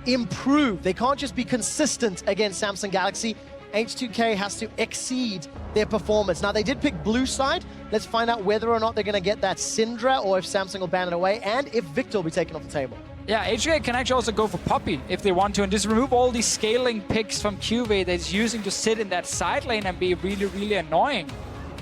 improve. They can't just be consistent against Samsung Galaxy. H2K has to exceed their performance. Now, they did pick blue side. Let's find out whether or not they're going to get that Syndra or if Samsung will ban it away and if Victor will be taken off the table. Yeah, H2K can actually also go for Poppy if they want to and just remove all these scaling picks from QV that he's using to sit in that side lane and be really, really annoying.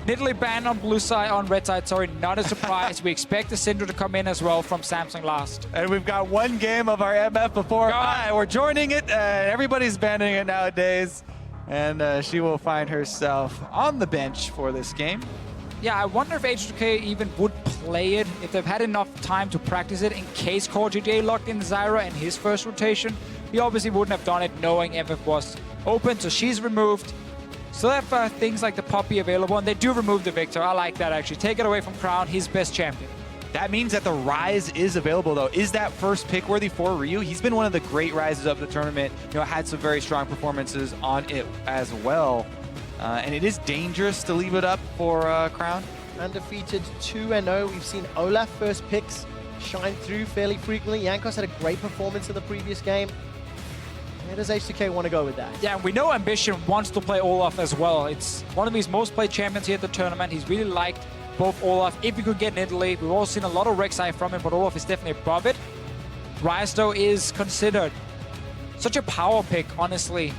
Nidalee banned on blue side, on red side, sorry, not a surprise. We expect the Syndra to come in as well from Samsung last. And we've got one game of our MF before. We're joining it. Everybody's banning it nowadays. And she will find herself on the bench for this game. Yeah, I wonder if H2K even would play it, if they've had enough time to practice it in case Core JJ locked in Zyra in his first rotation. He obviously wouldn't have done it knowing FF was open, so she's removed. So they have things like the Poppy available, and they do remove the Victor. I like that, actually. Take it away from Crown, his best champion. That means that the Rise is available, though. Is that first pick worthy for Ryu? He's been one of the great Rises of the tournament. You know, had some very strong performances on it as well. And it is dangerous to leave it up for Crown. Undefeated 2-0. We've seen Olaf first picks shine through fairly frequently. Jankos had a great performance in the previous game. Where does H2K want to go with that? Yeah, we know Ambition wants to play Olaf as well. It's one of his most played champions here at the tournament. He's really liked both Olaf. If you could get Nidalee, we've all seen a lot of Rek'Sai from him, but Olaf is definitely above it. Ryze, though, is considered such a power pick, honestly.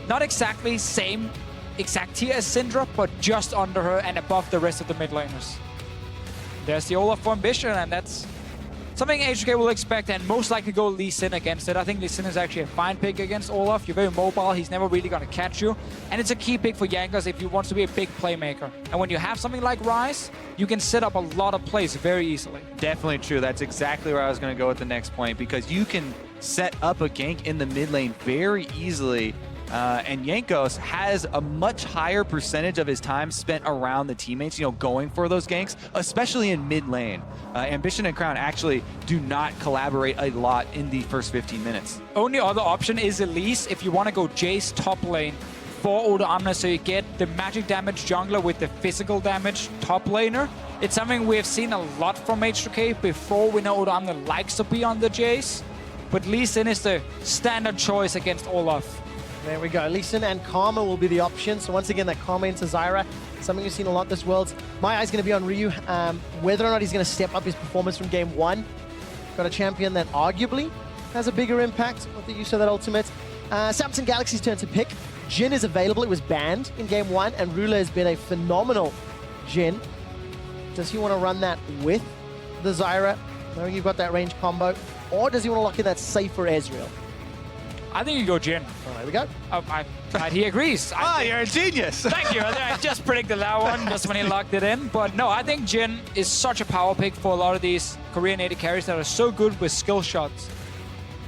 Not exactly same exact tier as Syndra, but just under her and above the rest of the mid laners. There's the Olaf for Ambition, and that's something H2K will expect and most likely go Lee Sin against it. I think Lee Sin is actually a fine pick against Olaf. You're very mobile, he's never really going to catch you. And it's a key pick for Jankos if he wants to be a big playmaker. And when you have something like Ryze, you can set up a lot of plays very easily. Definitely true. That's exactly where I was going to go with the next point, because you can set up a gank in the mid lane very easily. And Jankos has a much higher percentage of his time spent around the teammates, you know, going for those ganks, especially in mid lane. Ambition and Crown actually do not collaborate a lot in the first 15 minutes. Only other option is Elise if you want to go Jace top lane for Oda Amna, so you get the magic damage jungler with the physical damage top laner. It's something we have seen a lot from H2K before. We know Oda Amna likes to be on the Jace, but Lee Sin is the standard choice against Olaf. There we go. Lee Sin and Karma will be the option. So once again, that Karma into Zyra, something we've seen a lot this Worlds. My eye's going to be on Ryu. Whether or not he's going to step up his performance from game one. Got a champion that arguably has a bigger impact with the use of that ultimate. Samsung Galaxy's turn to pick. Jhin is available. It was banned in game one, and Rula has been a phenomenal Jhin. Does he want to run that with the Zyra, knowing you've got that range combo? Or does he want to lock in that safer Ezreal? I think you go Jhin. Oh, there we go. He agrees. You're a genius. Thank you. I just predicted that one just when he locked it in. But no, I think Jhin is such a power pick for a lot of these Korean AD carries that are so good with skill shots.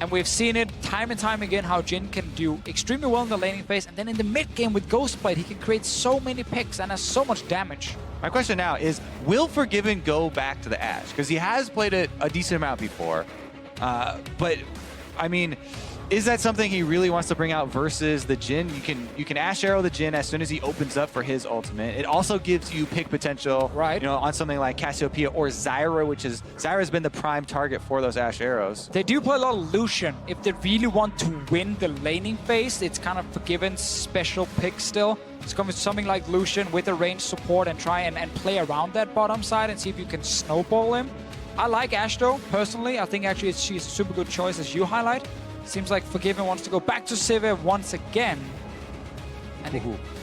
And we've seen it time and time again how Jhin can do extremely well in the laning phase. And then in the mid game with Ghostblade, he can create so many picks and has so much damage. My question now is, will Forgiven go back to the Ashe? Because he has played it a decent amount before. But, I mean, is that something he really wants to bring out versus the Jhin? You can Ashe Arrow the Jhin as soon as he opens up for his ultimate. It also gives you pick potential, right? You know, on something like Cassiopeia or Zyra, Zyra's been the prime target for those Ashe Arrows. They do play a lot of Lucian. If they really want to win the laning phase, it's kind of Forgiven's special pick still. It's going with something like Lucian with a range support and try and play around that bottom side and see if you can snowball him. I like Ashe though, personally. I think actually she's a super good choice as you highlight. Seems like Forgiven wants to go back to Sivir once again. And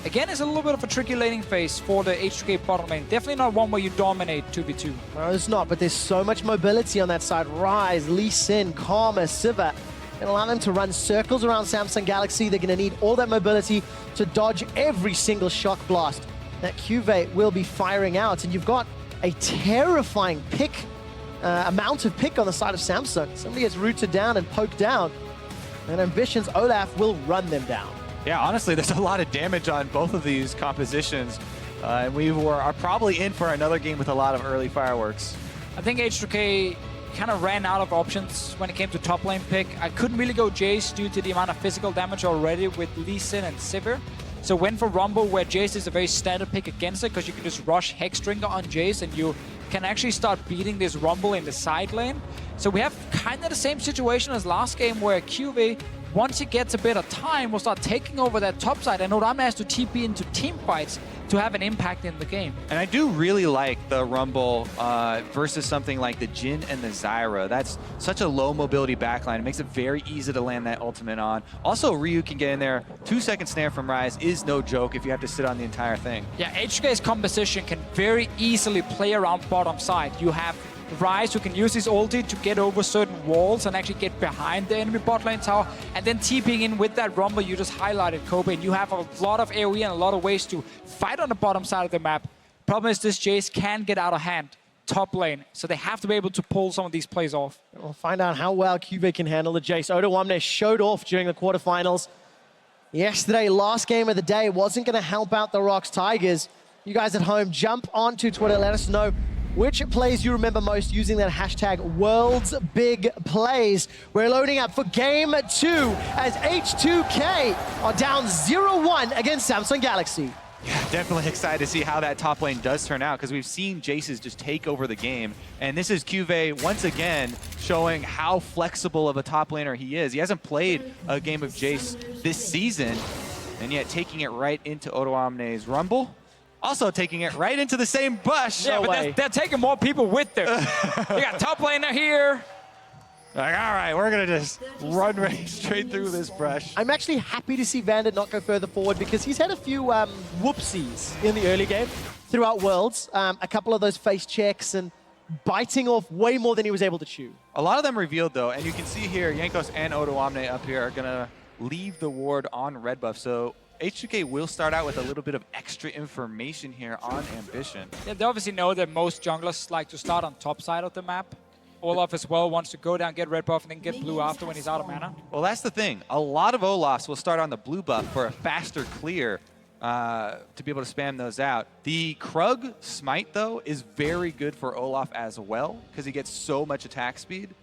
again, it's a little bit of a tricky laning phase for the H2K bottom lane. Definitely not one where you dominate 2v2. No, it's not, but there's so much mobility on that side. Ryze, Lee Sin, Karma, Sivir. It'll allow them to run circles around Samsung Galaxy. They're going to need all that mobility to dodge every single shock blast that QV will be firing out. And you've got a terrifying pick, amount of pick on the side of Samsung. Somebody gets rooted down and poked down. And Ambition's Olaf will run them down. Yeah, honestly, there's a lot of damage on both of these compositions. And we are probably in for another game with a lot of early fireworks. I think H2K kind of ran out of options when it came to top lane pick. I couldn't really go Jace due to the amount of physical damage already with Lee Sin and Sivir. So went for Rumble, where Jace is a very standard pick against it, because you can just rush Hexdrinker on Jace and you can actually start beating this Rumble in the side lane. So we have kind of the same situation as last game where QV, once he gets a bit of time, will start taking over that top side, and Odame has to TP into team fights to have an impact in the game. And I do really like the Rumble versus something like the Jhin and the Zyra. That's such a low mobility backline. It makes it very easy to land that ultimate on. Also, Ryu can get in there. 2-second snare from Ryze is no joke if you have to sit on the entire thing. Yeah, H2K's composition can very easily play around bottom side. You have Ryze who can use his ulti to get over certain walls and actually get behind the enemy bot lane tower, and then TPing in with that Rumble you just highlighted, Kobe, and you have a lot of AoE and a lot of ways to fight on the bottom side of the map. Problem is this Jace can get out of hand top lane, so they have to be able to pull some of these plays off. We'll find out how well QV can handle the Jace. Odawamne showed off during the quarterfinals. Yesterday, last game of the day, wasn't going to help out the Rocks Tigers. You guys at home, jump onto Twitter, let us know which plays you remember most using that hashtag World's Big Plays. We're loading up for game 2 as H2K are down 0-1 against Samsung Galaxy. Yeah, definitely excited to see how that top lane does turn out, because we've seen Jace's just take over the game. And this is QV once again showing how flexible of a top laner he is. He hasn't played a game of Jace this season, and yet taking it right into Odoamne's Rumble. Also taking it right into the same bush. Yeah, but they're taking more people with them. You got top laner here. Like, all right, we're going to just run right straight through this brush. I'm actually happy to see Vander not go further forward because he's had a few whoopsies in the early game throughout Worlds. A couple of those face checks and biting off way more than he was able to chew. A lot of them revealed, though, and you can see here, Jankos and Odoamne up here are going to leave the ward on red buff. So H2K will start out with a little bit of extra information here on Ambition. Yeah, they obviously know that most junglers like to start on top side of the map. Olaf as well wants to go down, get red buff, and then get blue after when he's out of mana. Well, that's the thing. A lot of Olafs will start on the blue buff for a faster clear to be able to spam those out. The Krug Smite, though, is very good for Olaf as well because he gets so much attack speed.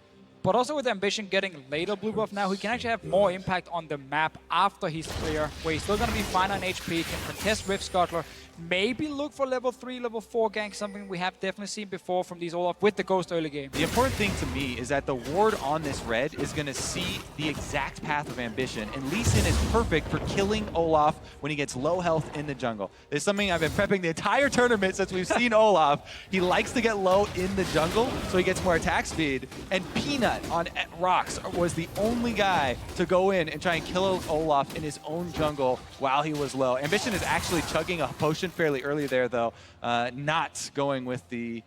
But also with Ambition getting later blue buff now, he can actually have more impact on the map after he's clear, where he's still going to be fine on HP, can contest Rift Scuttler, maybe look for level 3, level 4 gank, something we have definitely seen before from these Olaf with the Ghost early game. The important thing to me is that the ward on this red is going to see the exact path of Ambition, and Lee Sin is perfect for killing Olaf when he gets low health in the jungle. It's something I've been prepping the entire tournament since we've seen Olaf. He likes to get low in the jungle, so he gets more attack speed, and Peanut on Rocks was the only guy to go in and try and kill Olaf in his own jungle while he was low. Ambition is actually chugging a potion fairly early there, though, not going with the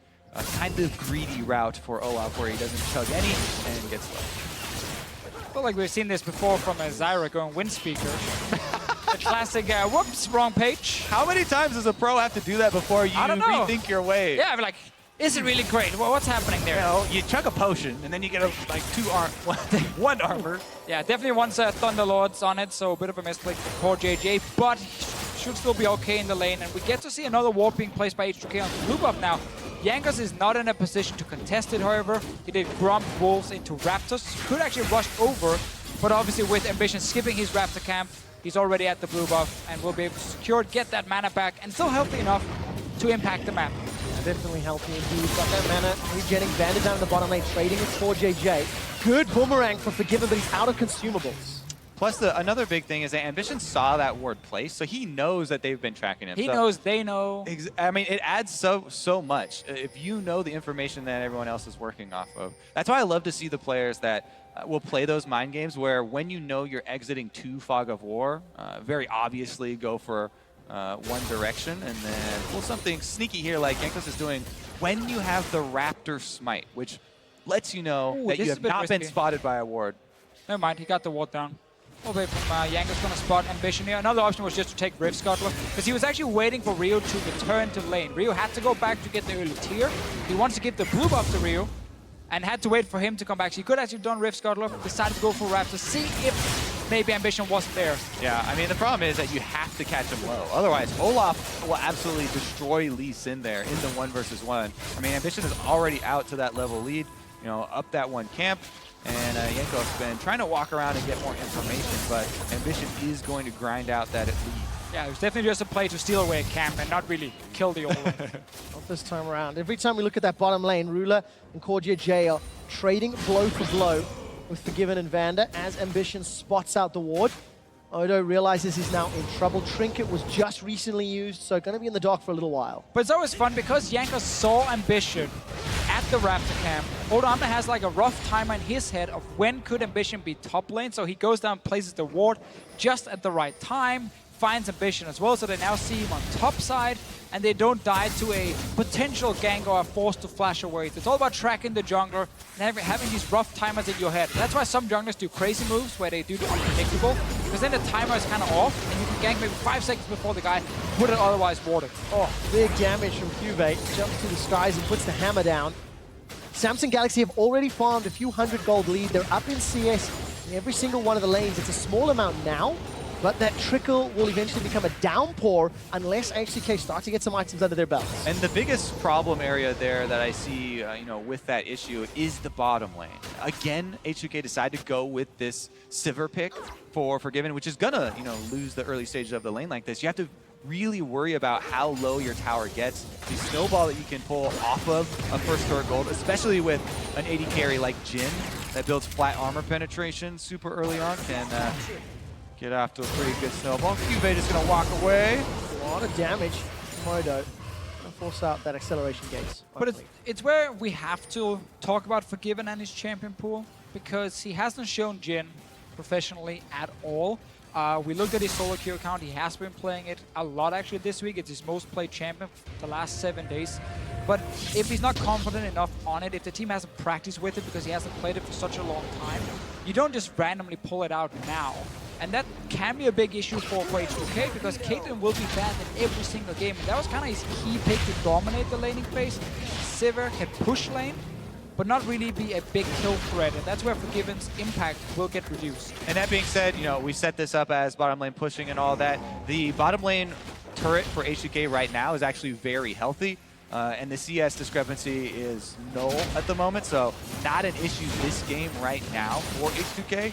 kind of greedy route for Olaf where he doesn't chug any and gets low. I feel like we've seen this before from Zyra going wind speaker. The classic, whoops, wrong page. How many times does a pro have to do that before you rethink your way? Yeah, I'm like, is it really great? Well, what's happening there? You know, you chug a potion, and then you get one armor. Yeah, definitely wants Thunderlords on it, so a bit of a misclick for poor JJ, but should still be okay in the lane. And we get to see another ward being placed by H2K on the blue buff now. Jankos is not in a position to contest it, however. He did Grump Wolves into Raptors. Could actually rush over, but obviously with Ambition skipping his Raptor camp, he's already at the blue buff and will be able to secure it, get that mana back, and still healthy enough to impact the map. Definitely healthy indeed. Got that mana regenning. Vander down in the bottom lane, trading with 4JJ. Good boomerang for Forgiven, but he's out of consumables. Plus, another big thing is that Ambition saw that ward place, so he knows that they've been tracking him. He knows, they know. I mean, it adds so much if you know the information that everyone else is working off of. That's why I love to see the players that will play those mind games where when you know you're exiting to Fog of War, very obviously go for one direction, and then pull something sneaky here like Jankos is doing when you have the Raptor Smite, which lets you know that you have not been spotted by a ward. Never mind, he got the ward down. Away from Jankos, gonna spot Ambition here. Another option was just to take Rift Scuttler, because he was actually waiting for Rio to return to lane. Rio had to go back to get the early tier. He wants to give the blue buff to Rio, and had to wait for him to come back. So he could actually done Rift Scuttler, decided to go for Raptor, see if maybe Ambition wasn't there. Yeah, I mean, the problem is that you have to catch him low. Otherwise, Olaf will absolutely destroy Lee Sin there in the 1v1. I mean, Ambition is already out to that level lead, you know, up that one camp. And Jankos been trying to walk around and get more information, but Ambition is going to grind out that lead. Yeah, it was definitely just a play to steal away a camp and not really kill the Olaf. Not this time around. Every time we look at that bottom lane, Ruler and Cordia J are trading blow for blow with Forgiven and Vander as Ambition spots out the ward. Odo realizes he's now in trouble. Trinket was just recently used, so going to be in the dock for a little while. But it's always fun because Jankos saw Ambition at the Raptor camp. Odo Amna has like a rough timer in his head of when could Ambition be top lane, so he goes down, places the ward just at the right time, finds Ambition as well, so they now see him on top side, and they don't die to a potential gank or are forced to flash away. So it's all about tracking the jungler and having these rough timers in your head. That's why some junglers do crazy moves where they do the unpredictable, because then the timer is kind of off, and you can gank maybe 5 seconds before the guy would have otherwise warded. Oh, big damage from Cuvee. Jumps to the skies and puts the hammer down. Samsung Galaxy have already farmed a few hundred gold lead. They're up in CS in every single one of the lanes. It's a small amount now, but that trickle will eventually become a downpour unless H2K start to get some items under their belts. And the biggest problem area there that I see, with that issue is the bottom lane. Again, H2K decided to go with this Sivir pick for Forgiven, which is gonna, lose the early stages of the lane like this. You have to really worry about how low your tower gets. The snowball that you can pull off of a first store gold, especially with an AD carry like Jhin that builds flat armor penetration super early on, can get off to a pretty good snowball. Cuvee just gonna walk away. A lot of damage from Odo. Gonna force out that acceleration gaze. But it's where we have to talk about Forgiven and his champion pool, because he hasn't shown Jhin professionally at all. We looked at his solo queue account. He has been playing it a lot actually this week. It's his most played champion for the last 7 days. But if he's not confident enough on it, if the team hasn't practiced with it because he hasn't played it for such a long time, you don't just randomly pull it out now. And that can be a big issue for H2K, because Caitlyn will be bad in every single game. And that was kind of his key pick to dominate the laning phase. Sivir can push lane, but not really be a big kill threat. And that's where Forgiven's impact will get reduced. And that being said, we set this up as bottom lane pushing and all that. The bottom lane turret for H2K right now is actually very healthy. And the CS discrepancy is null at the moment, so not an issue this game right now for H2K.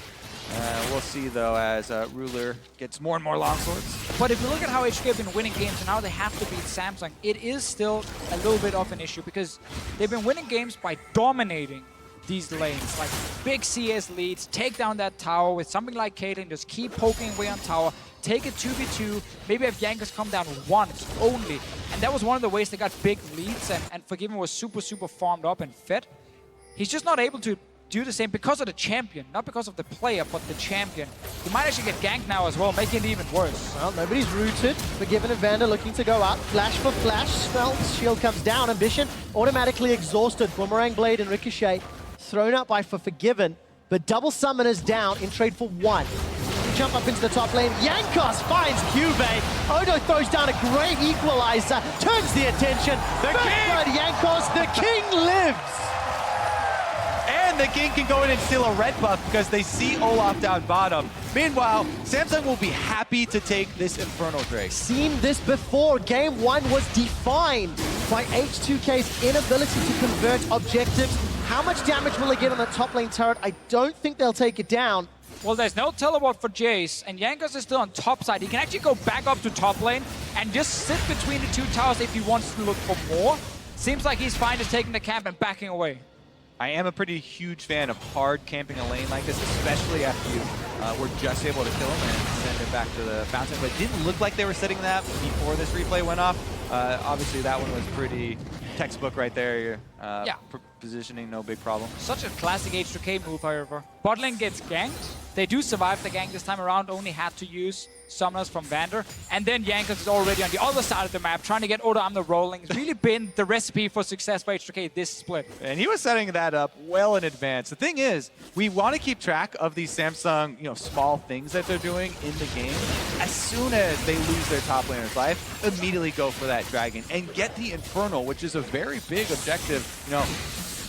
We'll see, though, as Ruler gets more and more longswords. But if you look at how H2K have been winning games and now they have to beat Samsung, it is still a little bit of an issue, because they've been winning games by dominating these lanes, like big CS leads, take down that tower with something like Caitlyn, just keep poking away on tower, take it 2v2, maybe have Jankos come down once only. And that was one of the ways they got big leads, and Forgiven was super, super farmed up and fed. He's just not able to do the same because of the champion, not because of the player, but the champion. He might actually get ganked now as well, making it even worse. Well, nobody's rooted. Forgiven and Vander looking to go up. Flash for flash. Smelt's shield comes down. Ambition automatically exhausted. Boomerang Blade and Ricochet thrown out by Forgiven, but double summoners down in trade for 1. Jump up into the top lane. Jankos finds Cuvee. Odo throws down a great equalizer, turns the attention. The king! Jankos, the king lives! And the king can go in and steal a red buff because they see Olaf down bottom. Meanwhile, Samsung will be happy to take this Infernal Drake. Seen this before. Game 1 was defined by H2K's inability to convert objectives. How much damage will they get on the top lane turret? I don't think they'll take it down. Well, there's no teleport for Jace, and Jankos is still on top side. He can actually go back up to top lane and just sit between the 2 towers if he wants to look for more. Seems like he's fine just taking the camp and backing away. I am a pretty huge fan of hard camping a lane like this, especially after you were just able to kill him and send him back to the fountain. But it didn't look like they were setting that before this replay went off. Obviously, that one was pretty textbook right there. Yeah. Positioning, no big problem. Such a classic H2K move, however. Bot lane gets ganked. They do survive the gank this time around, only had to use summoners from Vander. And then Jankos is already on the other side of the map, trying to get Odo Amna rolling. It's really been the recipe for success for H2K this split. And he was setting that up well in advance. The thing is, we want to keep track of these Samsung, small things that they're doing in the game. As soon as they lose their top laner's life, immediately go for that dragon and get the Infernal, which is a very big objective,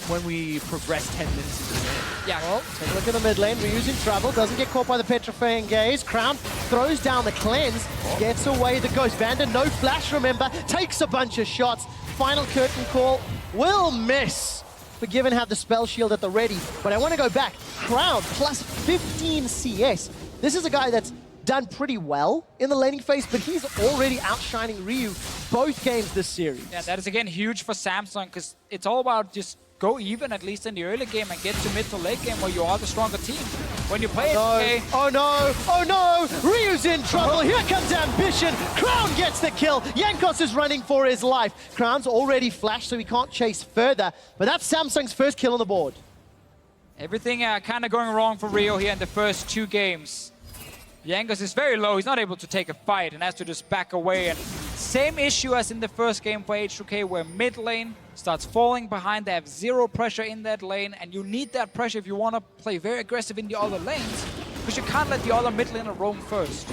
when we progress 10 minutes into the game. Yeah. Well, take a look at the mid lane. Ryu's in trouble. Doesn't get caught by the Petrifying Gaze. Crown throws down the cleanse. Gets away the ghost. Vander, no flash, remember. Takes a bunch of shots. Final curtain call. Will miss. Forgiven have the spell shield at the ready. But I want to go back. Crown plus 15 CS. This is a guy that's done pretty well in the laning phase, but he's already outshining Ryu both games this series. Yeah, that is again huge for Samsung, because it's all about just go even, at least in the early game, and get to mid to late game where you are the stronger team. When you play H2K... Oh no! Oh no! Ryu's in trouble! Here comes Ambition! Crown gets the kill! Jankos is running for his life. Crown's already flashed, so he can't chase further. But that's Samsung's first kill on the board. Everything kind of going wrong for Rio here in the first 2 games. Jankos is very low. He's not able to take a fight and has to just back away. And same issue as in the first game for H2K, where mid lane starts falling behind. They have 0 pressure in that lane, and you need that pressure if you want to play very aggressive in the other lanes, because you can't let the other mid laner roam first.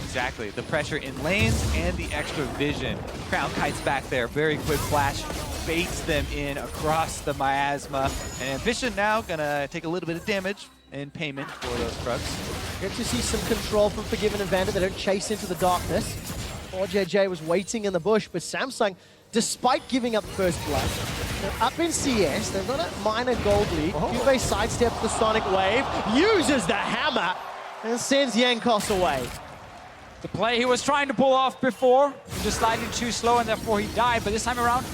Exactly. The pressure in lanes and the extra vision. Crown kites back there. Very quick flash. Baits them in across the miasma. And Ambition now gonna take a little bit of damage in payment for those trucks. Good to see some control from Forgiven and Vander. They don't chase into the darkness. Or JJ was waiting in the bush, but Samsung, despite giving up first blood, they're up in CS. They've got a minor gold lead. Juve sidesteps the Sonic Wave, uses the hammer, and sends Jankos away. The play he was trying to pull off before, just slightly too slow, and therefore he died. But this time around,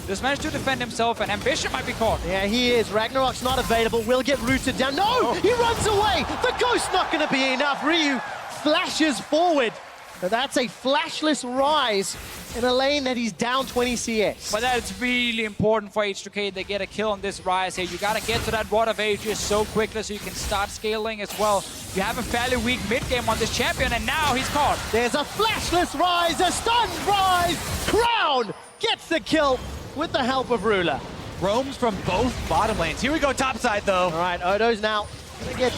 just managed to defend himself, and Ambition might be caught. Yeah, he is. Ragnarok's not available. Will get rooted down. No! He runs away! The Ghost's not going to be enough. Ryu flashes forward. But that's a flashless rise in a lane that he's down 20 CS. But that's really important for H2K. They get a kill on this rise here. You got to get to that Water of Ages so quickly so you can start scaling as well. You have a fairly weak mid game on this champion, and now he's caught. There's a flashless rise, a stunned rise. Crown gets the kill with the help of Ruler. Roams from both bottom lanes. Here we go, top side though. All right, Odo's now gonna get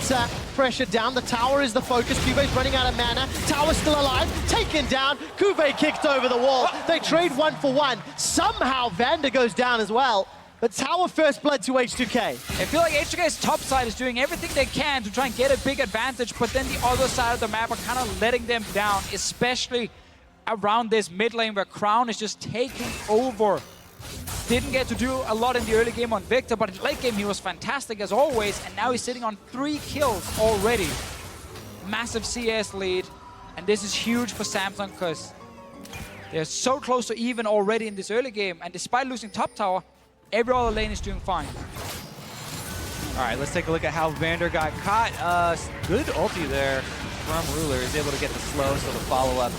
pressure down. The tower is the focus. Kuve's running out of mana. Tower's still alive. Taken down. Kuve kicked over the wall. They trade 1 for 1. Somehow Vander goes down as well. But tower first blood to H2K. I feel like H2K's top side is doing everything they can to try and get a big advantage, but then the other side of the map are kind of letting them down, especially around this mid lane where Crown is just taking over. Didn't get to do a lot in the early game on Victor, but in the late game he was fantastic as always, and now he's sitting on 3 kills already. Massive CS lead, and this is huge for Samsung because they're so close to even already in this early game, and despite losing top tower, every other lane is doing fine. All right, let's take a look at how Vander got caught. Good ulti there from Ruler. Is able to get the slow, so the follow-up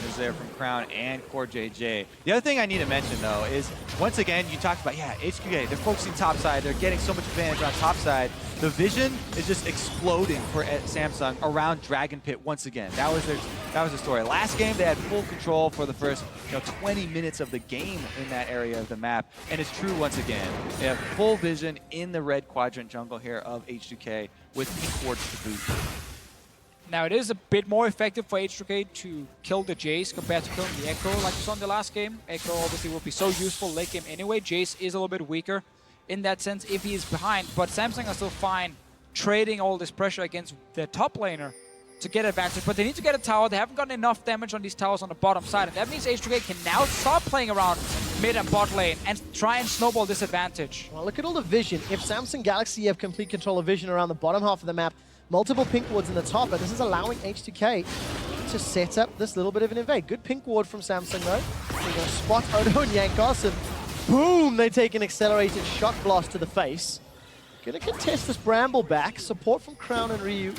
is there from Crown and Core JJ. The other thing I need to mention, though, is once again, you talked about, yeah, H2K, they're focusing top side. They're getting so much advantage on top side. The vision is just exploding for Samsung around Dragon Pit once again. That was the story. Last game, they had full control for the first 20 minutes of the game in that area of the map. And it's true once again. They have full vision in the red quadrant jungle here of H2K with pink wards to boot. Now, it is a bit more effective for H2K to kill the Jace compared to killing the Echo like we saw in the last game. Echo obviously will be so useful late game anyway. Jace is a little bit weaker in that sense if he is behind, but Samsung are still fine trading all this pressure against their top laner to get advantage. But they need to get a tower. They haven't gotten enough damage on these towers on the bottom side, and that means H2K can now start playing around mid and bot lane and try and snowball this advantage. Well, look at all the vision. If Samsung Galaxy have complete control of vision around the bottom half of the map, multiple pink wards in the top, but this is allowing H2K to set up this little bit of an invade. Good pink ward from Samsung though. They're going to spot Odo and Jankos, and boom, they take an accelerated shot blast to the face. Going to contest this Bramble back. Support from Crown and Ryu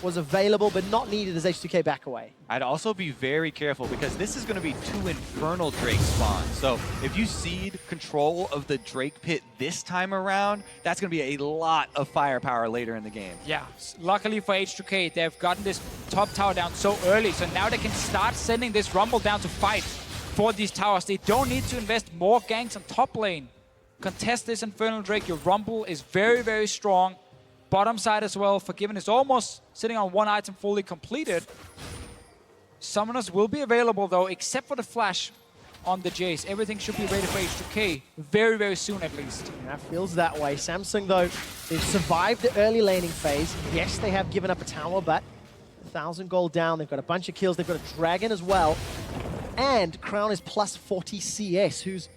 was available, but not needed as H2K back away. I'd also be very careful because this is going to be 2 Infernal Drake spawns. So if you cede control of the Drake pit this time around, that's going to be a lot of firepower later in the game. Yeah, luckily for H2K, they've gotten this top tower down so early, so now they can start sending this Rumble down to fight for these towers. They don't need to invest more ganks on top lane. Contest this Infernal Drake. Your Rumble is very, very strong. Bottom side as well, Forgiven is almost sitting on 1 item fully completed. Summoners will be available though, except for the flash on the Jace. Everything should be ready for H2K very, very soon at least. Yeah, feels that way. Samsung though, they've survived the early laning phase. Yes, they have given up a tower, but 1,000 gold down. They've got a bunch of kills. They've got a dragon as well. And Crown is plus 40 CS, who's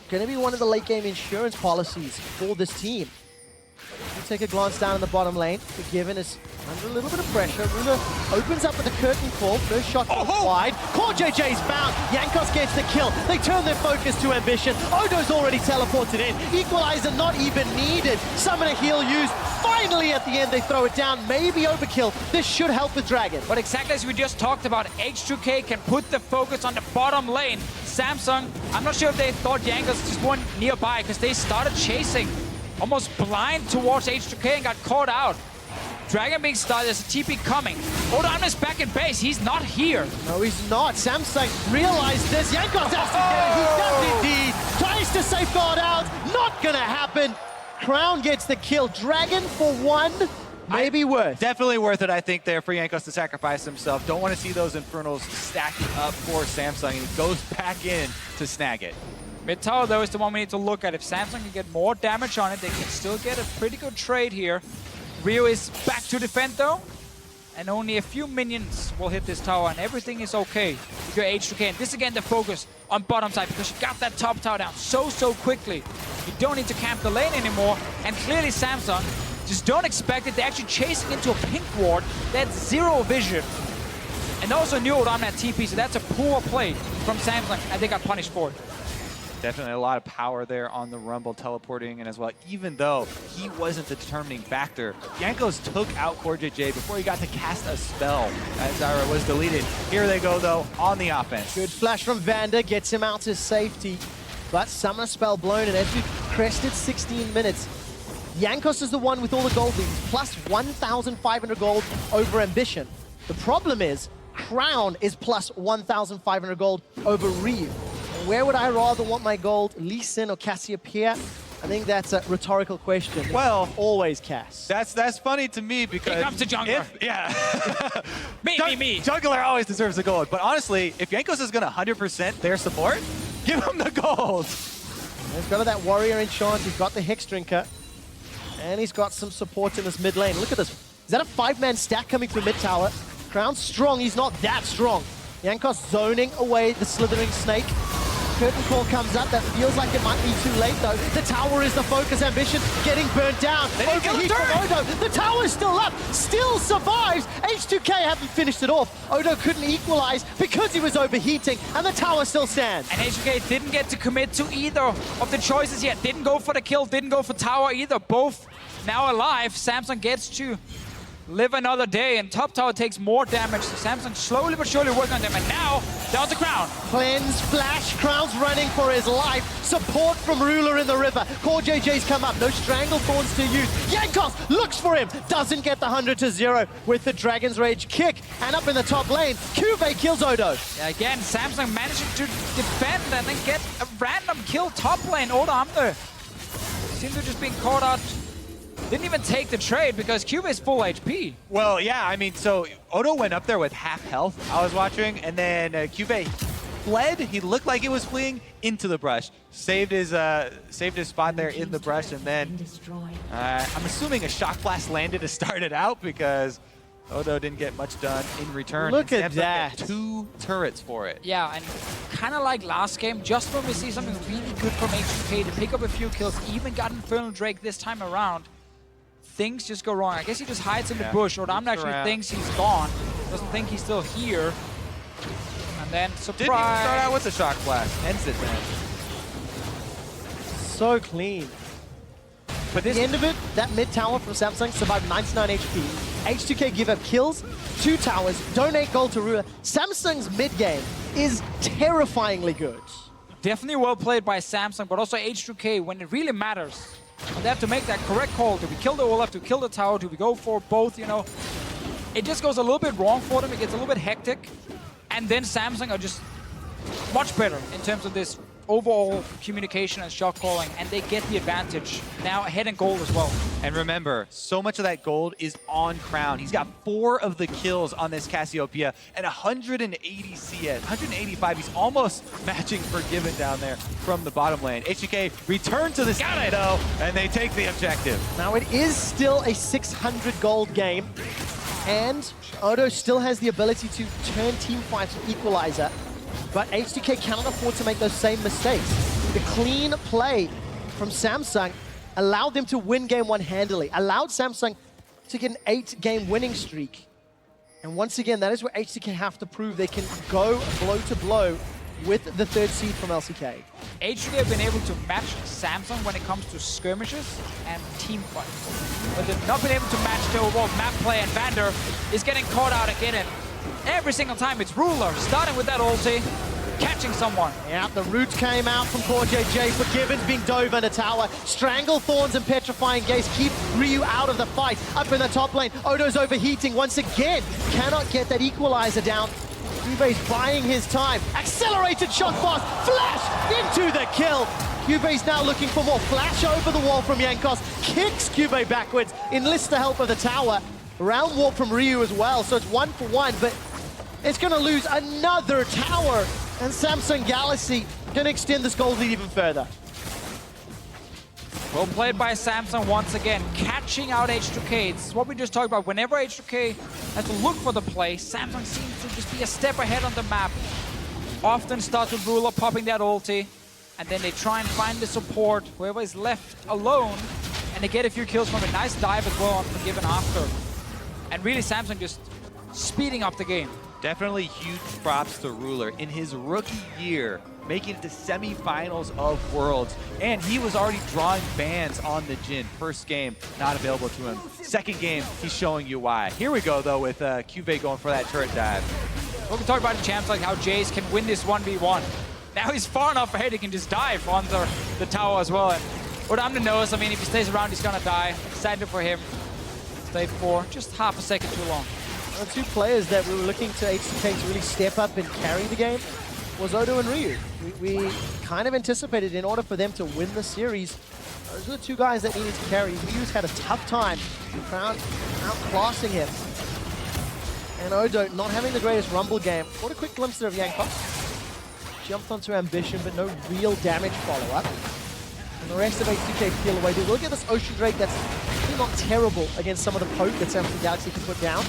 going to be one of the late game insurance policies for this team. Need take a glance down in the bottom lane. Forgiven is under a little bit of pressure. Ruler opens up with a curtain call. First shot goes wide. Core JJ's found. Jankos gets the kill. They turn their focus to ambition. Odo's already teleported in. Equalizer not even needed. Summoner heal used. Finally, at the end, they throw it down. Maybe overkill. This should help with Dragon. But exactly as we just talked about, H2K can put the focus on the bottom lane. Samsung, I'm not sure if they thought Jankos just weren't nearby because they started chasing almost blind towards H2K and got caught out. Dragon being started, there's a TP coming. Odon is back in base, he's not here. No, he's not. Samsung realized this. Jankos has to get it. He does indeed. Tries to safeguard out. Not gonna happen. Crown gets the kill. Dragon for one. Maybe worth. Definitely worth it, I think, there for Jankos to sacrifice himself. Don't want to see those Infernals stacking up for Samsung, and he goes back in to snag it. Mid tower, though, is the one we need to look at. If Samsung can get more damage on it, they can still get a pretty good trade here. Rio is back to defend, though, and only a few minions will hit this tower, and everything is okay if you're H2K. And this, again, the focus on bottom side, because you got that top tower down so quickly. You don't need to camp the lane anymore, and clearly Samsung just don't expect it. They're actually chasing into a pink ward. That's zero vision. And also knew it on that TP, so that's a poor play from Samsung, and they got punished for it. Definitely a lot of power there on the Rumble teleporting in as well, even though he wasn't the determining factor. Jankos took out Core JJ before he got to cast a spell as Zyra was deleted. Here they go, though, on the offense. Good flash from Vander, gets him out to safety. But summoner spell blown, and as we crested 16 minutes, Jankos is the one with all the gold leads, plus 1,500 gold over Ambition. The problem is, Crown is plus 1,500 gold over Ryu. Where would I rather want my gold, Lee Sin or Cassiopeia? I think that's a rhetorical question. Well, always Cass. That's funny to me because Here comes the jungler. Me. Jungler always deserves the gold. But honestly, if Jankos is going to 100% their support, give him the gold. He's got that warrior enchant. He's got the Hex Drinker, and he's got some support in this mid lane. Look at this. Is that a 5-man stack coming through mid tower? Crown's strong. He's not that strong. Jankos zoning away the slithering snake. Curtain call comes up. That feels like it might be too late, though. The tower is the focus. Ambition getting burnt down. Overheat from Odo. The tower's still up. Still survives. H2K haven't finished it off. Odo couldn't equalize because he was overheating, and the tower still stands. And H2K didn't get to commit to either of the choices yet. Didn't go for the kill, didn't go for tower either. Both now alive. Samsung gets to live another day, and top tower takes more damage. So Samsung slowly but surely working on them, and now down to Crown. Cleanse, flash, Crown's running for his life. Support from Ruler in the river. Core JJ's come up, no strangle thorns to use. Jankos looks for him, doesn't get the 100-0 with the Dragon's Rage kick. And up in the top lane, Cuvée kills Odo. Yeah, again, Samsung managing to defend and then get a random kill top lane. Odo Amner seems to just being caught out. Didn't even take the trade because Cuvée is full HP. Well, yeah, I mean, so Odo went up there with half health, I was watching, and then Cuvée fled. He looked like he was fleeing into the brush. Saved his spot there in the brush, and then I'm assuming a shock blast landed to start it out because Odo didn't get much done in return. Look at that. 2 turrets for it. Yeah, and kind of like last game, just when we see something really good from H2K to pick up a few kills, even got Infernal Drake this time around, things just go wrong. I guess he just hides in the bush, or Odamna actually thinks he's gone, doesn't think he's still here. And then, surprise! Didn't even start out with the shock blast. Ends it then. So clean. But at the end of it, that mid tower from Samsung survived 99 HP. H2K give up kills, 2 towers, donate gold to Ruler. Samsung's mid game is terrifyingly good. Definitely well played by Samsung, but also H2K when it really matters. And they have to make that correct call. Do we kill the Olaf? Do we kill the tower? Do we go for both, you know? It just goes a little bit wrong for them. It gets a little bit hectic. And then Samsung are just much better in terms of this overall communication and shot calling, and they get the advantage now ahead in gold as well. And remember, so much of that gold is on Crown. He's got 4 of the kills on this Cassiopeia and 180 CS, 185. He's almost matching Forgiven down there from the bottom lane. H2K return to the scene though, and they take the objective. Now it is still a 600 gold game, and Odo still has the ability to turn team fights with Equalizer. But H2K cannot afford to make those same mistakes. The clean play from Samsung allowed them to win game 1 handily, allowed Samsung to get an 8-game winning streak. And once again, that is where H2K have to prove they can go blow to blow with the 3rd seed from LCK. H2K have been able to match Samsung when it comes to skirmishes and team fights. But they've not been able to match the overall map play, and Vander is getting caught out again. And every single time it's Ruler, starting with that ulti, catching someone. Yeah, the roots came out from Core JJ. Forgiven's being dove in a tower. Strangle Thorns and Petrifying Gaze keep Ryu out of the fight. Up in the top lane, Odo's overheating once again. Cannot get that equalizer down. Cube's buying his time. Accelerated shot pass, flash into the kill. Cube's now looking for more. Flash over the wall from Jankos, kicks Cube backwards, enlists the help of the tower. Round warp from Ryu as well, so it's 1-for-1, but it's gonna lose another tower. And Samsung Galaxy can extend this gold lead even further. Well played by Samsung once again, catching out H2K. It's what we just talked about. Whenever H2K has to look for the play, Samsung seems to just be a step ahead on the map. Often starts with Ruler popping that ulti, and then they try and find the support, whoever is left alone, and they get a few kills from it. Nice dive as well on Forgiven after. And really Samsung just speeding up the game. Definitely huge props to Ruler in his rookie year, making it to semifinals of Worlds. And he was already drawing bans on the Jhin. First game, not available to him. Second game, he's showing you why. Here we go, though, with Cube going for that turret dive. We can talk about the champs, like how Jace can win this 1v1. Now he's far enough ahead, he can just dive on the tower as well. And what Amna knows, I mean, if he stays around, he's gonna die. Excited for him. Stayed for just half a second too long. The 2 players that we were looking to H2K to really step up and carry the game was Odo and Ryu. We kind of anticipated in order for them to win the series, those are the 2 guys that needed to carry. Ryu's had a tough time outclassing him. And Odo not having the greatest Rumble game. What a quick glimpse there of Jankos. Jumped onto Ambition, but no real damage follow-up. And the rest of H2K peel away. They will get this Ocean Drake that's actually not terrible against some of the poke that Samsung Galaxy can put down.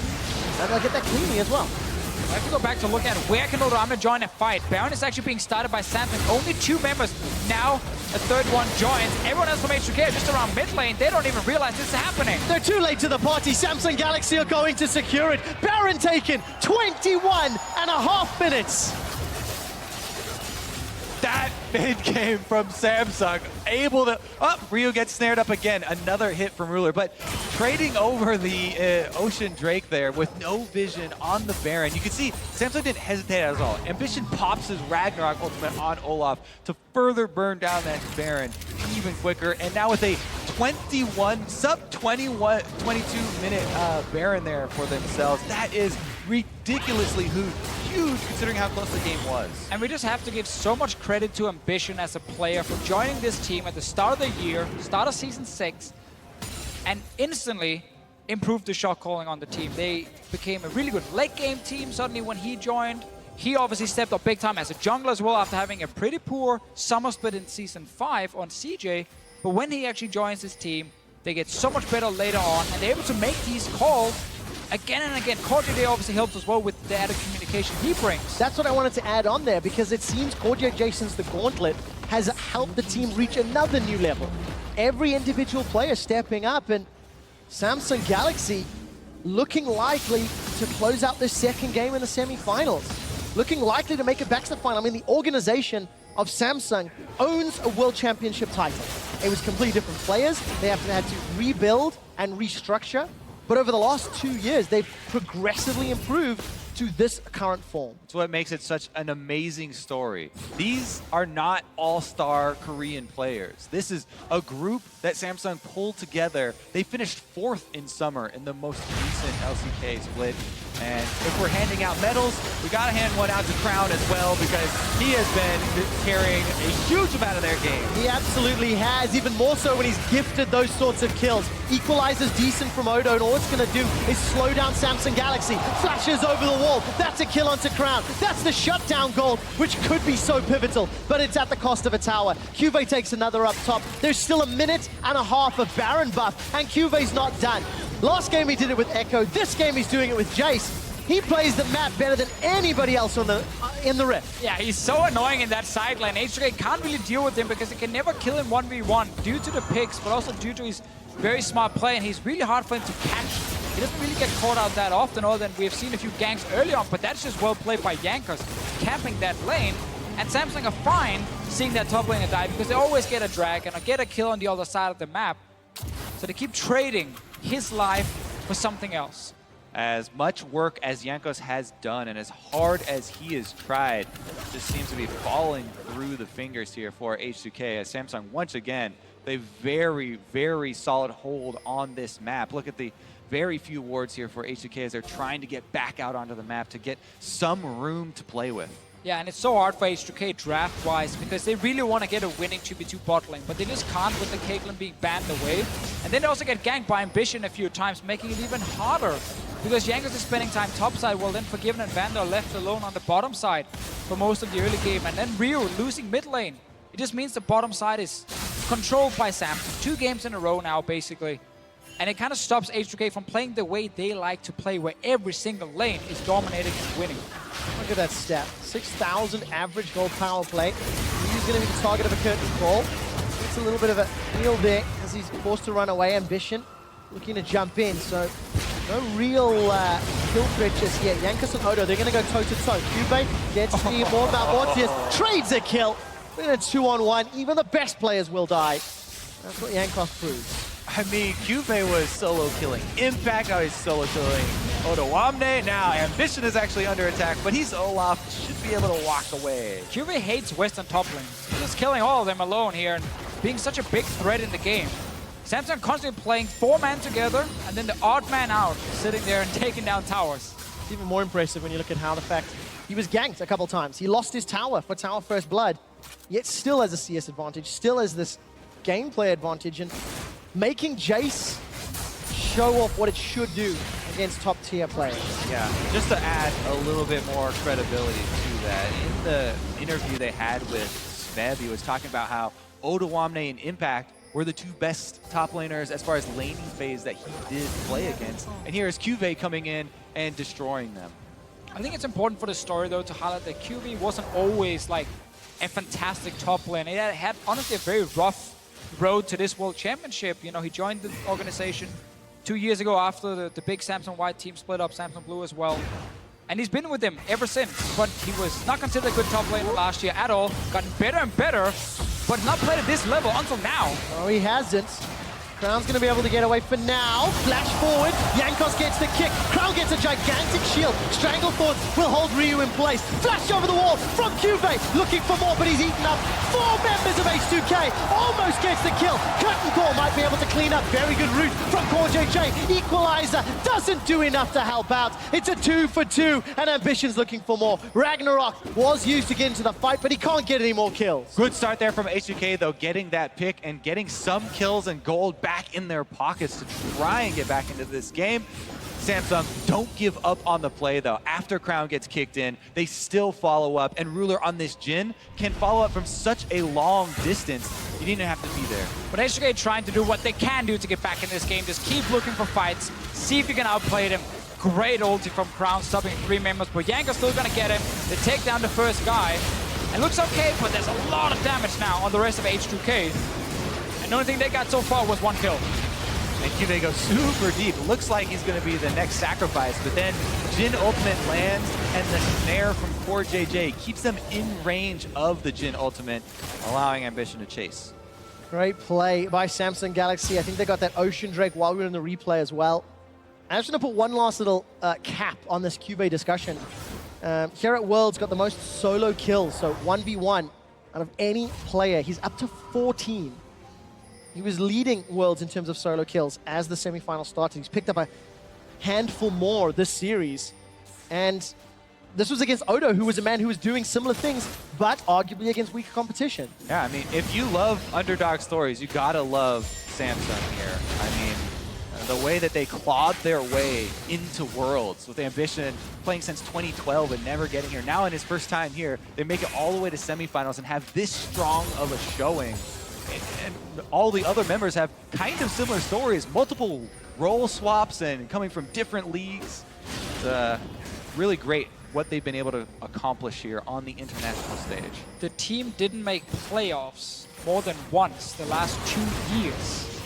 And they'll get that cleaning as well. I have to go back to look at where can Odoamna join a fight. Baron is actually being started by Samsung. Only 2 members. Now a 3rd one joins. Everyone else from H2K are just around mid lane. They don't even realize this is happening. They're too late to the party. Samsung Galaxy are going to secure it. Baron taken, 21.5 minutes. That mid game from Samsung, able to... Oh, Ryu gets snared up again. Another hit from Ruler, but trading over the Ocean Drake there with no vision on the Baron. You can see Samsung didn't hesitate at all. Ambition pops his Ragnarok ultimate on Olaf to further burn down that Baron even quicker. And now with a 22 minute Baron there for themselves. That is ridiculously huge considering how close the game was. And we just have to give so much credit to Ambition as a player for joining this team at the start of the year, start of Season 6, and instantly improved the shot calling on the team. They became a really good late game team suddenly when he joined. He obviously stepped up big time as a jungler as well after having a pretty poor summer split in Season 5 on CJ. But when he actually joins his team, they get so much better later on, and they're able to make these calls again and again. Cordier obviously helps as well with the added communication he brings. That's what I wanted to add on there, because it seems Cordier Jason's the Gauntlet has helped the team reach another new level. Every individual player stepping up, and Samsung Galaxy looking likely to close out their 2nd game in the semifinals. Looking likely to make it back to the final. I mean, the organization of Samsung owns a World Championship title. It was completely different players. They had to rebuild and restructure. But over the last 2 years, they've progressively improved to this current form. That's what makes it such an amazing story. These are not all-star Korean players. This is a group that Samsung pulled together. They finished 4th in summer in the most recent LCK split. And if we're handing out medals, we gotta hand one out to Crown as well, because he has been carrying a huge amount of their game. He absolutely has, even more so when he's gifted those sorts of kills. Equalizer's decent from Odo, and all it's gonna do is slow down Samsung Galaxy. Flashes over the wall, that's a kill onto Crown. That's the shutdown goal, which could be so pivotal, but it's at the cost of a tower. Cuvée takes another up top. There's still 1.5 minutes of Baron buff, and Cuvé's not done. Last game he did it with Echo. This game he's doing it with Jace. He plays the map better than anybody else on the in the rift. Yeah, he's so annoying in that side lane. H2K can't really deal with him because he can never kill him 1v1 due to the picks, but also due to his very smart play, and he's really hard for him to catch. He doesn't really get caught out that often, other than we've seen a few ganks early on, but that's just well played by Jankos, camping that lane. And Samsung are fine seeing that top laner die because they always get a dragon or get a kill on the other side of the map. So they keep trading his life for something else. As much work as Jankos has done and as hard as he has tried, just seems to be falling through the fingers here for H2K as Samsung once again, a very, very solid hold on this map. Look at the very few wards here for H2K as they're trying to get back out onto the map to get some room to play with. Yeah, and it's so hard for H2K draft-wise because they really want to get a winning 2v2 bot lane, but they just can't with the Caitlyn being banned away. And then they also get ganked by Ambition a few times, making it even harder because Jankos is spending time topside, while then Forgiven and Vander are left alone on the bottom side for most of the early game. And then Ryu losing mid lane. It just means the bottom side is controlled by Samsung. 2 games in a row now, basically. And it kind of stops H2K from playing the way they like to play, where every single lane is dominating and winning. Look at that stat. 6,000 average gold power play. He's going to be the target of a curtain call. It's a little bit of a heal there as he's forced to run away. Ambition looking to jump in, so no real kill threat just yet. Jankos and Odo, they're going to go toe-to-toe. Cube gets the more Mortius, trades a kill. Then a 2-on-1. Even the best players will die. That's what Jankos proves. I mean, Cube was solo killing Impact, now he's solo killing Odoamne. Now Ambition is actually under attack, but he's Olaf, should be able to walk away. Cube hates Western top lanes. He's just killing all of them alone here and being such a big threat in the game. Samsung constantly playing 4 man together and then the odd man out, sitting there and taking down towers. It's even more impressive when you look at how the fact he was ganked a couple times. He lost his tower for Tower First Blood, yet still has a CS advantage, still has this gameplay advantage, and making Jace show off what it should do against top-tier players. Yeah, just to add a little bit more credibility to that, in the interview they had with Smeb, he was talking about how Odoamne and Impact were the 2 best top laners as far as laning phase that he did play against. And here is QV coming in and destroying them. I think it's important for the story, though, to highlight that QV wasn't always like a fantastic top lane. It had honestly a very rough road to this World Championship. You know, he joined the organization 2 years ago after the big Samsung White team split up, Samsung Blue as well. And he's been with them ever since, but he was not considered a good top laner last year at all. Gotten better and better, but not played at this level until now. Oh, he hasn't. Crown's going to be able to get away for now. Flash forward. Jankos gets the kick. Crown gets a gigantic shield. Stranglethorn will hold Ryu in place. Flash over the wall from Cuvée. Looking for more, but he's eaten up 4 members of H2K. Almost gets the kill. Curtain Call might be able to clean up. Very good route from Core JJ. Equalizer doesn't do enough to help out. It's a 2 for 2, and Ambition's looking for more. Ragnarok was used to get into the fight, but he can't get any more kills. Good start there from H2K, though, getting that pick and getting some kills and gold back in their pockets to try and get back into this game. Samsung don't give up on the play, though. After Crown gets kicked in, they still follow up, and Ruler on this Jhin can follow up from such a long distance. You didn't have to be there. But H2K trying to do what they can do to get back in this game. Just keep looking for fights, see if you can outplay them. Great ulti from Crown, stopping 3 members, but Yanko's still gonna get him. They take down the first guy. It looks okay, but there's a lot of damage now on the rest of H2K. And the only thing they got so far was 1 kill. And QV goes super deep. Looks like he's going to be the next sacrifice, but then Jhin ultimate lands, and the snare from Core JJ keeps them in range of the Jhin ultimate, allowing Ambition to chase. Great play by Samsung Galaxy. I think they got that Ocean Drake while we were in the replay as well. I'm just going to put one last little cap on this Cuvée discussion. Here at Worlds, got the most solo kills, so 1v1 out of any player. He's up to 14. He was leading Worlds in terms of solo kills as the semifinal started. He's picked up a handful more this series. And this was against Odo, who was a man who was doing similar things, but arguably against weaker competition. Yeah, I mean, if you love underdog stories, you gotta love Samsung here. I mean, the way that they clawed their way into Worlds with Ambition playing since 2012 and never getting here. Now in his first time here, they make it all the way to semifinals and have this strong of a showing. And all the other members have kind of similar stories, multiple role swaps and coming from different leagues. It's really great what they've been able to accomplish here on the international stage. The team didn't make playoffs more than once the last 2 years.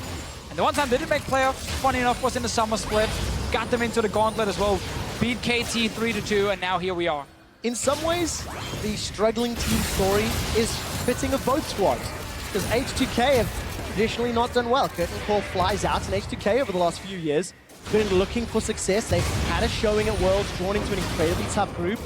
And the one time they did make playoffs, funny enough, was in the summer split. Got them into the gauntlet as well. Beat KT 3-2, and now here we are. In some ways, the struggling team story is fitting of both squads. Because H2K have traditionally not done well. Curtain Call flies out, and H2K over the last few years been looking for success. They've had a showing at Worlds, drawn into an incredibly tough group.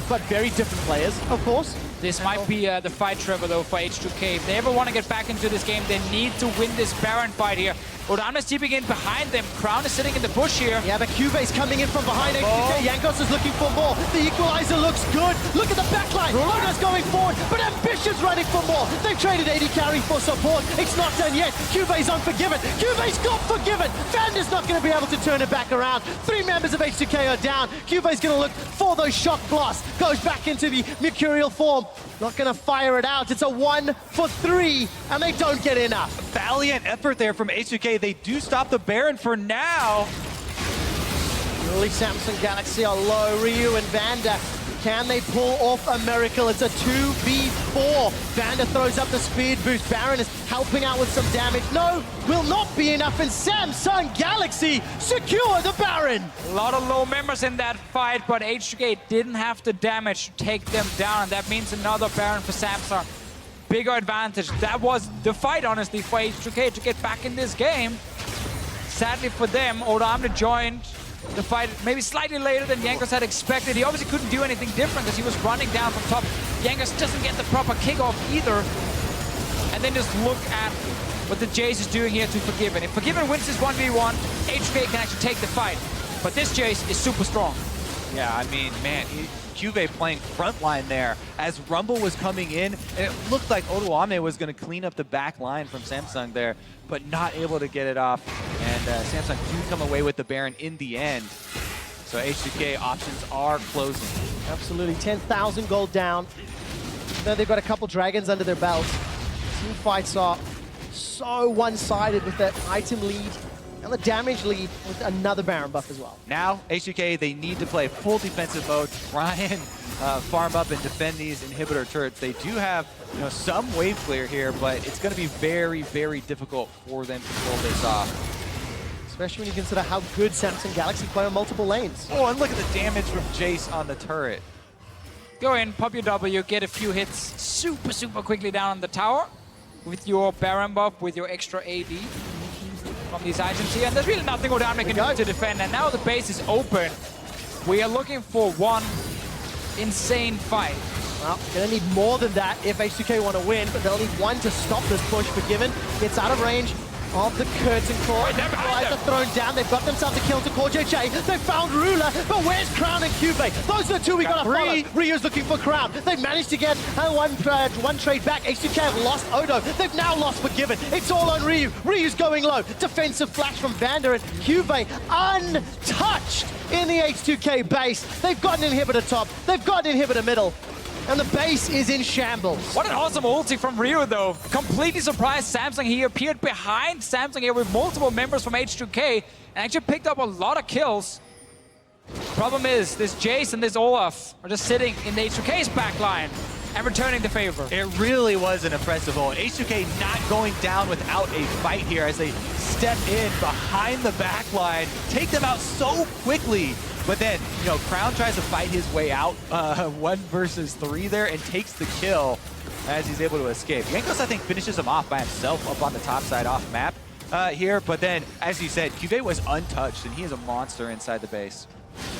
But very different players, of course. This might be the fight, Trevor, though, for H2K. If they ever want to get back into this game, they need to win this Baron fight here. Odam is keeping in behind them. Crown is sitting in the bush here. Yeah, but Cubase coming in from behind H2K. Jankos is looking for more. The equalizer looks good. Look at the backline. Oda's going forward, but Ambition's running for more. They've traded AD carry for support. It's not done yet. Cubase unforgiven. Cubase got forgiven. Vander's not going to be able to turn it back around. 3 members of H2K are down. Cubase going to look for those shock blasts. Goes back into the Mercurial form. Not going to fire it out. It's a 1 for 3, and they don't get enough. Valiant effort there from H2K. They do stop the Baron for now. Early Samsung Galaxy are low. Ryu and Vander, can they pull off a miracle? It's a 2v4. Vander throws up the speed boost. Baron is helping out with some damage. No, will not be enough, and Samsung Galaxy secure the Baron. A lot of low members in that fight, but H2K didn't have the damage to take them down. That means another Baron for Samsung. Bigger advantage. That was the fight, honestly, for H2K to get back in this game. Sadly for them, Odamne joined the fight maybe slightly later than Jankos had expected. He obviously couldn't do anything different because he was running down from top. Jankos doesn't get the proper kickoff either. And then just look at what the Jace is doing here to Forgiven. If Forgiven wins this 1v1, H2K can actually take the fight. But this Jace is super strong. Yeah, I mean, man, Juve playing frontline there as Rumble was coming in, and it looked like Odoamne was going to clean up the back line from Samsung there, but not able to get it off. And Samsung do come away with the Baron in the end. So H2K options are closing. Absolutely, 10,000 gold down. Now they've got a couple dragons under their belt. Team fights are so one-sided with that item lead and the damage lead with another Baron buff as well. Now, H2K, they need to play full defensive mode, try and farm up and defend these inhibitor turrets. They do have, some wave clear here, but it's going to be very, very difficult for them to pull this off. Especially when you consider how good Samsung Galaxy play on multiple lanes. Oh, and look at the damage from Jace on the turret. Go in, pop your W, get a few hits super, super quickly down on the tower with your Baron buff, with your extra AD. From these items here, and there's really nothing Odamne can do to defend, and now the base is open. We are looking for one insane fight. Well, gonna need more than that if H2K want to win, but they'll need one to stop this push. Forgiven gets out of range of the curtain core. Eyes are thrown down. They've got themselves a kill to core JJ. They found Ruler, but where's Crown and Cube? Those are the two we gotta follow. Ryu's looking for Crown. They've managed to get one trade back. H2K have lost Odo. They've now lost Forgiven. It's all on Ryu. Ryu's going low. Defensive flash from Vander, and Cube untouched in the H2K base. They've got an inhibitor top. They've got an inhibitor middle. And the base is in shambles. What an awesome ulti from Ryu, though. Completely surprised Samsung. He appeared behind Samsung here with multiple members from H2K and actually picked up a lot of kills. Problem is, this Jace and this Olaf are just sitting in the H2K's backline and returning the favor. It really was an impressive ult. H2K not going down without a fight here as they step in behind the backline, take them out so quickly. But then, Crown tries to fight his way out 1 versus 3 there and takes the kill as he's able to escape. Jankos, I think, finishes him off by himself up on the top side off map here. But then, as you said, Cube was untouched, and he is a monster inside the base.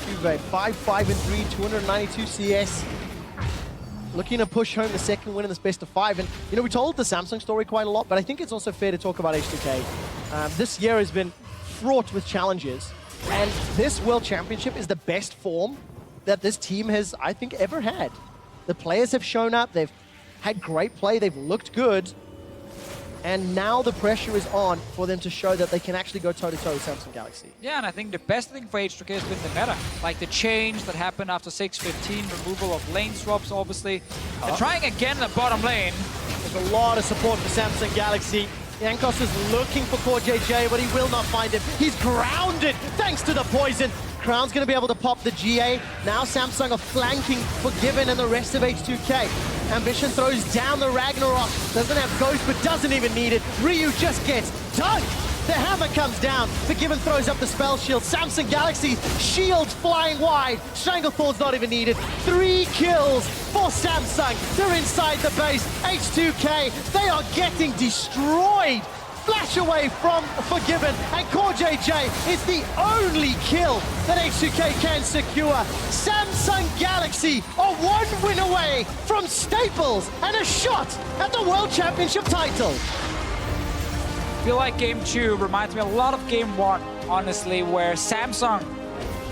Cube 5-5-3, 292 CS. Looking to push home the second win in this best of 5. And, we told the Samsung story quite a lot, but I think it's also fair to talk about H2K. This year has been fraught with challenges. And this World Championship is the best form that this team has, I think, ever had. The players have shown up, they've had great play, they've looked good, and now the pressure is on for them to show that they can actually go toe-to-toe with Samsung Galaxy. Yeah, and I think the best thing for H2K has been the meta. Like the change that happened after 6-15, removal of lane swaps, obviously. They're trying again in the bottom lane. There's a lot of support for Samsung Galaxy. Jankos is looking for core JJ, but he will not find him. He's grounded thanks to the poison. Crown's going to be able to pop the GA. Now Samsung are flanking Forgiven and the rest of H2K. Ambition throws down the Ragnarok. Doesn't have Ghost, but doesn't even need it. Ryu just gets dunked. The hammer comes down. Forgiven throws up the spell shield. Samsung Galaxy shields flying wide. Stranglethorn's not even needed. 3 kills for Samsung. They're inside the base. H2K, they are getting destroyed. Flash away from Forgiven, and CoreJJ is the only kill that H2K can secure. Samsung Galaxy are 1 win away from Staples and a shot at the World Championship title. I feel like Game 2 reminds me a lot of Game 1, honestly, where Samsung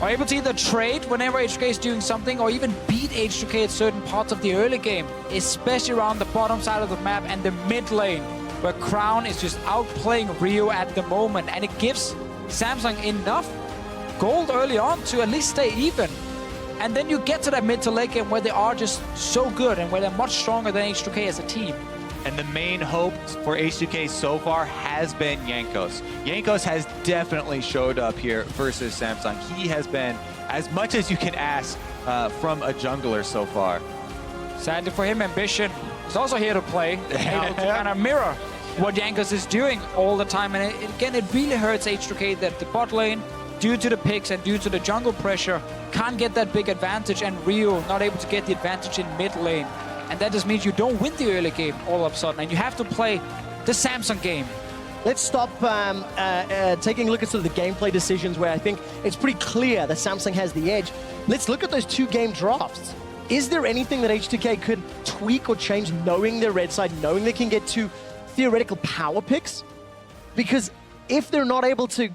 are able to either trade whenever H2K is doing something or even beat H2K at certain parts of the early game, especially around the bottom side of the map and the mid lane, where Crown is just outplaying Rio at the moment, and it gives Samsung enough gold early on to at least stay even. And then you get to that mid to late game where they are just so good and where they're much stronger than H2K as a team. And the main hope for H2K so far has been Jankos. Jankos has definitely showed up here versus Samsung. He has been as much as you can ask from a jungler so far. Sadly for him, Ambition is also here to play, able to kind of mirror what Jankos is doing all the time. And again, it really hurts H2K that the bot lane, due to the picks and due to the jungle pressure, can't get that big advantage, and Rio not able to get the advantage in mid lane. And that just means you don't win the early game all of a sudden, and you have to play the Samsung game. Let's stop taking a look at sort of the gameplay decisions where I think it's pretty clear that Samsung has the edge. Let's look at those 2-game drafts. Is there anything that H2K could tweak or change, knowing their red side, knowing they can get 2 theoretical power picks? Because if they're not able to